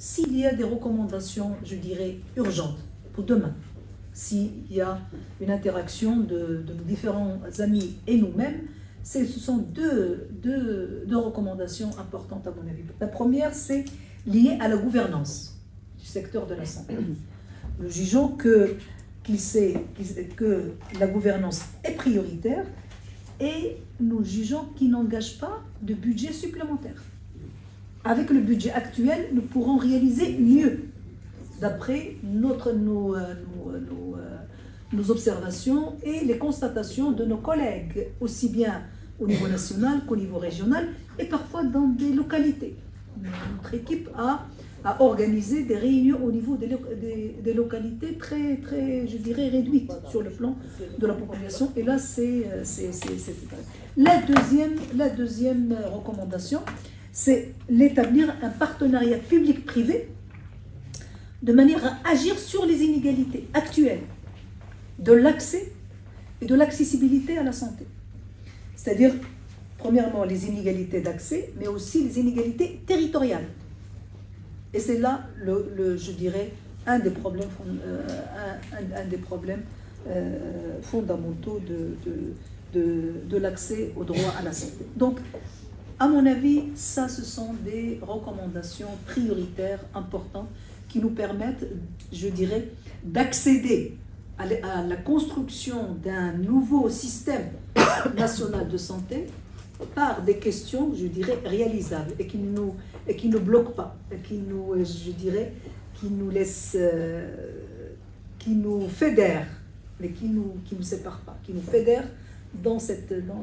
s'il y a des recommandations, je dirais, urgentes pour demain, s'il y a une interaction de nos différents amis et nous-mêmes, ce sont deux recommandations importantes à mon avis. La première, c'est lié à la gouvernance du secteur de la santé. Nous jugeons que la gouvernance est prioritaire et nous jugeons qu'il n'engage pas de budget supplémentaire. Avec le budget actuel, nous pourrons réaliser mieux, d'après nos observations et les constatations de nos collègues, aussi bien au niveau national qu'au niveau régional, et parfois dans des localités. Notre équipe a organisé des réunions au niveau des localités très, je dirais, réduites sur le plan de la population. Et là, c'est la deuxième recommandation, c'est l'établir un partenariat public-privé de manière à agir sur les inégalités actuelles de l'accès et de l'accessibilité à la santé. C'est-à-dire, premièrement, les inégalités d'accès, mais aussi les inégalités territoriales. Et c'est là, je dirais, un des problèmes fondamentaux de l'accès au droit à la santé. Donc, à mon avis, ça, ce sont des recommandations prioritaires importantes qui nous permettent, je dirais, d'accéder à la construction d'un nouveau système national de santé par des questions, je dirais, réalisables et qui ne bloquent pas, et qui nous, je dirais, qui nous laissent, qui nous fédèrent, mais qui nous séparent pas, qui nous fédèrent dans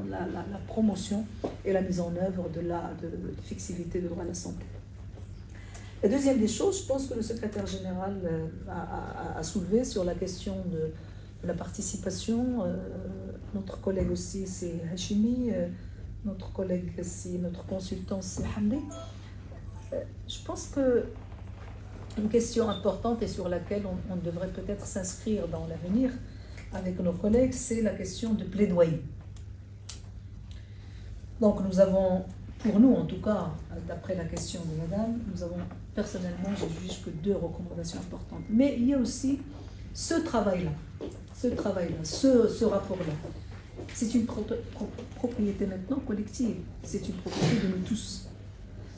la promotion et la mise en œuvre de fixité de droit à la santé. La deuxième des choses, je pense que le secrétaire général a soulevé sur la question de la participation. Notre collègue aussi, c'est Hachimi. Notre collègue aussi, notre consultant, c'est Hamdi. Je pense que une question importante et sur laquelle on devrait peut-être s'inscrire dans l'avenir avec nos collègues, c'est la question de plaidoyer. Donc nous avons, pour nous en tout cas, d'après la question de madame, nous avons personnellement, je juge que 2 recommandations importantes. Mais il y a aussi ce travail-là, ce rapport-là. C'est une propriété maintenant collective, c'est une propriété de nous tous.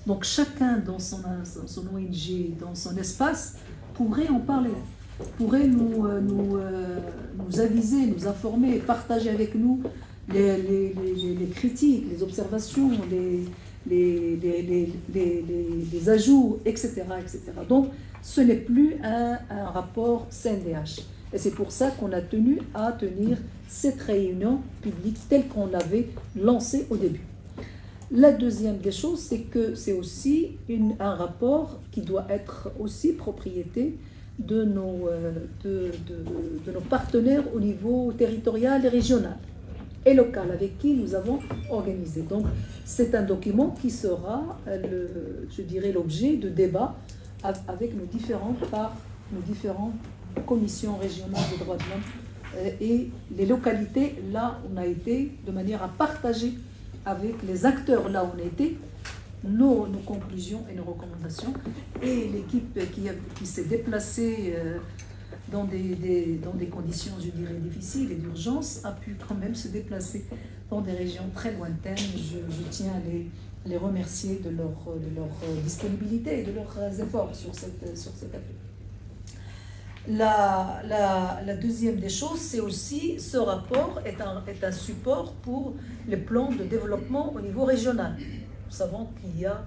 Donc chacun dans son ONG, dans son espace, pourrait en parler, pourrait nous aviser, nous informer, partager avec nous les critiques, les observations, les ajouts, etc., etc. Donc ce n'est plus un rapport CNDH. Et c'est pour ça qu'on a tenu à tenir cette réunion publique telle qu'on l'avait lancée au début. La deuxième des choses, c'est que c'est aussi un rapport qui doit être aussi propriété de nos partenaires au niveau territorial et régional et local avec qui nous avons organisé. Donc c'est un document qui sera, je dirais, l'objet de débats avec nos différentes commissions régionales des droits de l'homme et les localités, là on a été de manière à partager avec les acteurs là où on a été nos conclusions et nos recommandations, et l'équipe qui s'est déplacée dans des conditions, je dirais, difficiles et d'urgence, a pu quand même se déplacer dans des régions très lointaines. Je tiens à les remercier de leur disponibilité et de leurs efforts sur cette affaire. La deuxième des choses, c'est aussi, ce rapport est un support pour les plans de développement au niveau régional. Nous savons qu'il y a,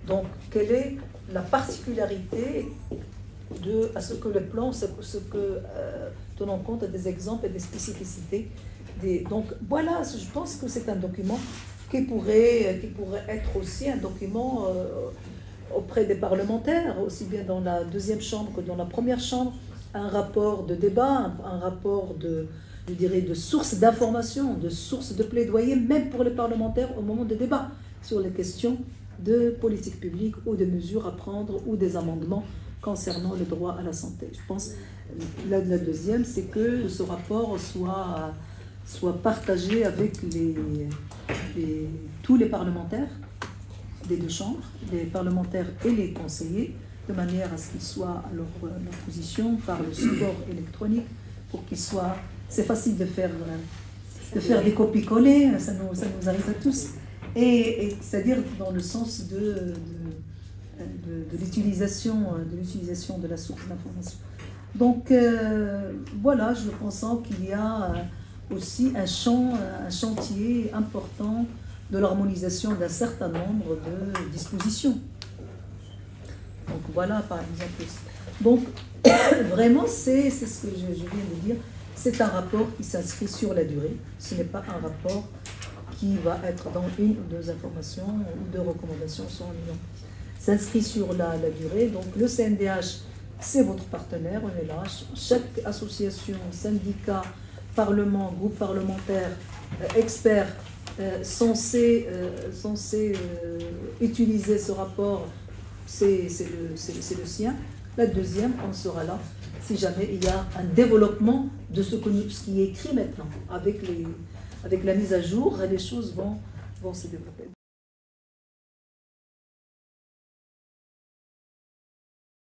donc, quelle est la particularité à ce que le plan, tenant compte des exemples et des spécificités. Donc voilà, je pense que c'est un document qui pourrait être aussi un document auprès des parlementaires, aussi bien dans la deuxième chambre que dans la première chambre, un rapport de débat, un rapport je dirais, de source d'information, de source de plaidoyer, même pour les parlementaires au moment des débats sur les questions de politique publique ou de mesures à prendre ou des amendements concernant le droit à la santé. Je pense la deuxième, c'est que ce rapport soit partagé avec tous les parlementaires des 2 chambres, les parlementaires et les conseillers, de manière à ce qu'ils soient à leur position par le support électronique, pour qu'ils soient... C'est facile de faire des copies-coller, ça nous arrive à tous, et c'est-à-dire dans le sens de l'utilisation de la source d'information. Donc voilà, je pense qu'il y a aussi un chantier important de l'harmonisation d'un certain nombre de dispositions. Donc voilà, par exemple. Donc vraiment, c'est ce que je viens de dire, c'est un rapport qui s'inscrit sur la durée. Ce n'est pas un rapport qui va être dans une ou deux informations ou deux recommandations sur un million. S'inscrit sur la durée. Donc le CNDH, c'est votre partenaire, on est là. Chaque association, syndicat, parlement, groupe parlementaire, expert censé utiliser ce rapport, c'est le sien. La deuxième, on sera là si jamais il y a un développement de ce qui est écrit maintenant. Avec la mise à jour, les choses vont se développer.